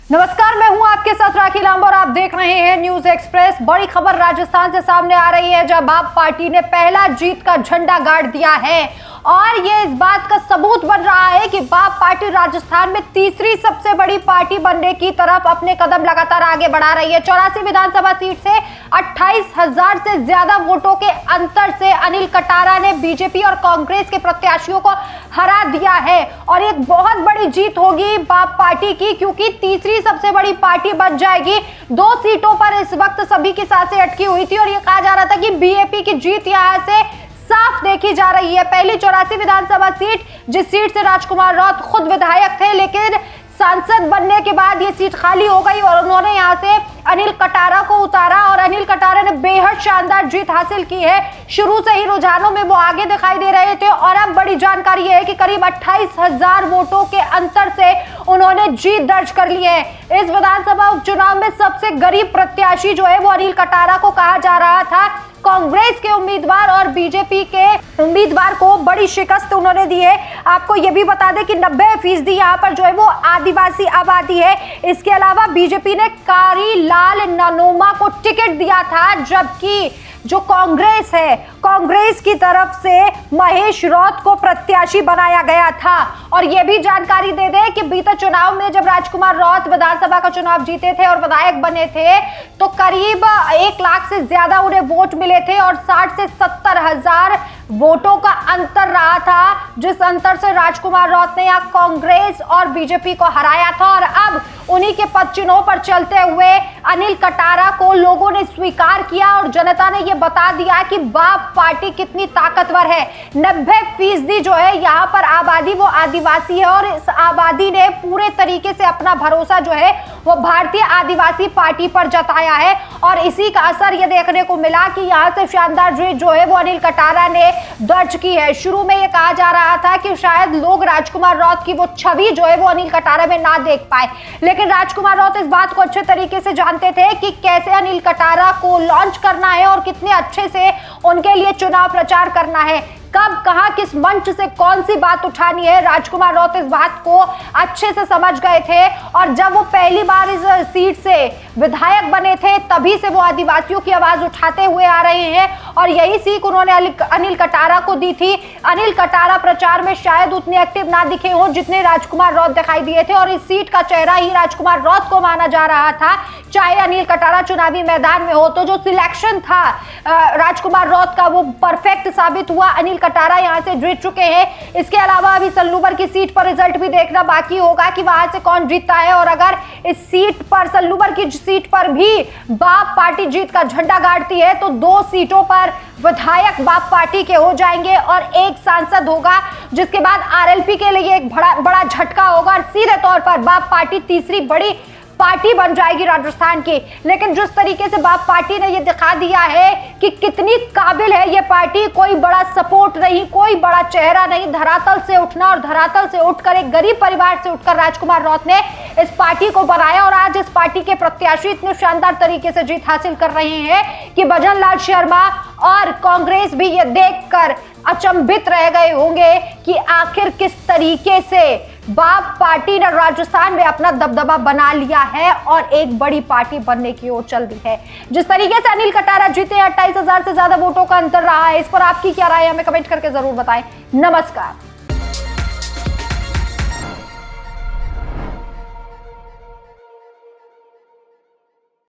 नमस्कार, मैं हूं आपके साथ राखी लांबा और आप देख रहे हैं न्यूज एक्सप्रेस। बड़ी खबर राजस्थान से सामने आ रही है, जब आप पार्टी ने पहला जीत का झंडा गाड़ दिया है और ये इस बात का सबूत बन रहा है कि बाप पार्टी राजस्थान में तीसरी सबसे बड़ी पार्टी बनने की तरफ अपने कदम लगातार आगे बढ़ा रही है। 84 विधानसभा सीट से 28,000 से ज्यादा वोटों के अंतर से अनिल कटारा ने बीजेपी और कांग्रेस के प्रत्याशियों को हरा दिया है और एक बहुत बड़ी जीत होगी बाप पार्टी की, क्योंकि तीसरी सबसे बड़ी पार्टी बन जाएगी। 2 सीटों पर इस वक्त सभी की सांसें अटकी हुई थी और ये कहा जा रहा था कि बीएपी की जीत यहां से साफ देखी जा रही है। पहली 84 विधानसभा सीट, जिस सीट से राजकुमार राउत खुद विधायक थे, लेकिन सांसद बनने के बाद ये सीट खाली हो गई और उन्होंने यहां से अनिल कटारा को उतारा और अनिल कटारा ने बेहद शानदार जीत हासिल की है। शुरू से ही रुझानों में वो आगे दिखाई दे रहे थे और अब बड़ी जानकारी है कि करीब 28,000 वोटों के अंतर से उन्होंने जीत दर्ज कर ली है। इस विधानसभा उपचुनाव में सबसे गरीब प्रत्याशी जो है वो अनिल कटारा को कहा जा रहा था। कांग्रेस के उम्मीदवार और बीजेपी के उम्मीदवार को बड़ी शिकस्त उन्होंने दी है। आपको यह भी बता दें कि 90% यहाँ पर जो है वो आदिवासी आबादी है। इसके अलावा बीजेपी ने कारी लाल ननोमा को टिकट दिया था, जबकि जो कांग्रेस है, कांग्रेस की तरफ से महेश राउत को प्रत्याशी बनाया गया था। और यह भी जानकारी दे दें कि बीते चुनाव में जब राजकुमार राउत विधानसभा का चुनाव जीते थे और विधायक बने थे, तो करीब 1 लाख से ज्यादा उन्हें वोट मिले थे और 60 से 70 हजार वोटों का अंतर रहा था, जिस अंतर से राजकुमार राउत ने यहाँ कांग्रेस और बीजेपी को हराया था। और अब उन्हीं के पद चिन्हों पर चलते हुए अनिल कटारा को लोगों ने स्वीकार किया और जनता ने यह बता दिया कि बाप पार्टी कितनी ताकतवर है। 90% जो है यहाँ पर आबादी वो आदिवासी है और इस आबादी ने पूरे तरीके से अपना भरोसा जो है वो भारतीय आदिवासी पार्टी पर जताया है और इसी का असर ये देखने को मिला कि यहाँ से शानदार जीत जो है वो अनिल कटारा ने दर्ज की है। शुरू में ये कहा जा रहा था कि शायद लोग राजकुमार राउत की वो छवि जो है वो अनिल कटारा में ना देख पाए, लेकिन राजकुमार राउत इस बात को अच्छे तरीके से जानते थे कि कैसे अनिल कटारा को लॉन्च करना है और कितने अच्छे से उनके लिए चुनाव प्रचार करना है, कब कहां किस मंच से कौन सी बात उठानी है। राजकुमार राउत इस बात को अच्छे से समझ गए थे और जब वो पहली बार इस सीट से विधायक बने थे, तभी से वो आदिवासियों की आवाज उठाते हुए आ रहे हैं और यही सीख उन्होंने अनिल कटारा को दी थी। अनिल कटारा प्रचार में शायद उतने एक्टिव ना दिखे हों जितने राजकुमार राउत दिखाई दिए थे और इस सीट का चेहरा ही राजकुमार राउत को माना जा रहा था। चाहे अनिल कटारा चुनावी मैदान में हो, तो जो सिलेक्शन था राजकुमार राउत का वो परफेक्ट साबित हुआ। अनिल कटारा यहां से जीत चुके हैं। इसके अलावा अभी सल्लूबर की सीट पर रिजल्ट भी देखना बाकी होगा कि वहां से कौन जीतता है और अगर इस सीट पर, सल्लूबर की सीट पर भी बाप पार्टी जीत का झंडा गाड़ती है, तो 2 सीटों पर विधायक बाप पार्टी के हो जाएंगे और 1 सांसद होगा, जिसके बाद आरएलपी के लिए एक बड़ा झटका होगा और सीधे तौर पर बाप पार्टी तीसरी बड़ी पार्टी बन जाएगी राजस्थान की। लेकिन जिस तरीके से बाप पार्टी ने ये दिखा दिया है कि कितनी काबिल है ये पार्टी, कोई बड़ा सपोर्ट नहीं, कोई बड़ा चेहरा नहीं, धरातल से उठना और धरातल से उठकर एक गरीब परिवार से उठकर राजकुमार राउत ने इस पार्टी को बनाया और आज इस पार्टी के प्रत्याशी इतने शानदार तरीके से जीत हासिल कर रहे हैं कि भजन लाल शर्मा और कांग्रेस भी ये देखकर अचंभित रह गए होंगे कि आखिर किस तरीके से बाप पार्टी ने राजस्थान में अपना दबदबा बना लिया है और एक बड़ी पार्टी बनने की ओर चल दी है। जिस तरीके से अनिल कटारा जीते, 28,000 से ज्यादा वोटों का अंतर रहा है। इस पर आपकी क्या राय है, हमें कमेंट करके जरूर बताएं। नमस्कार।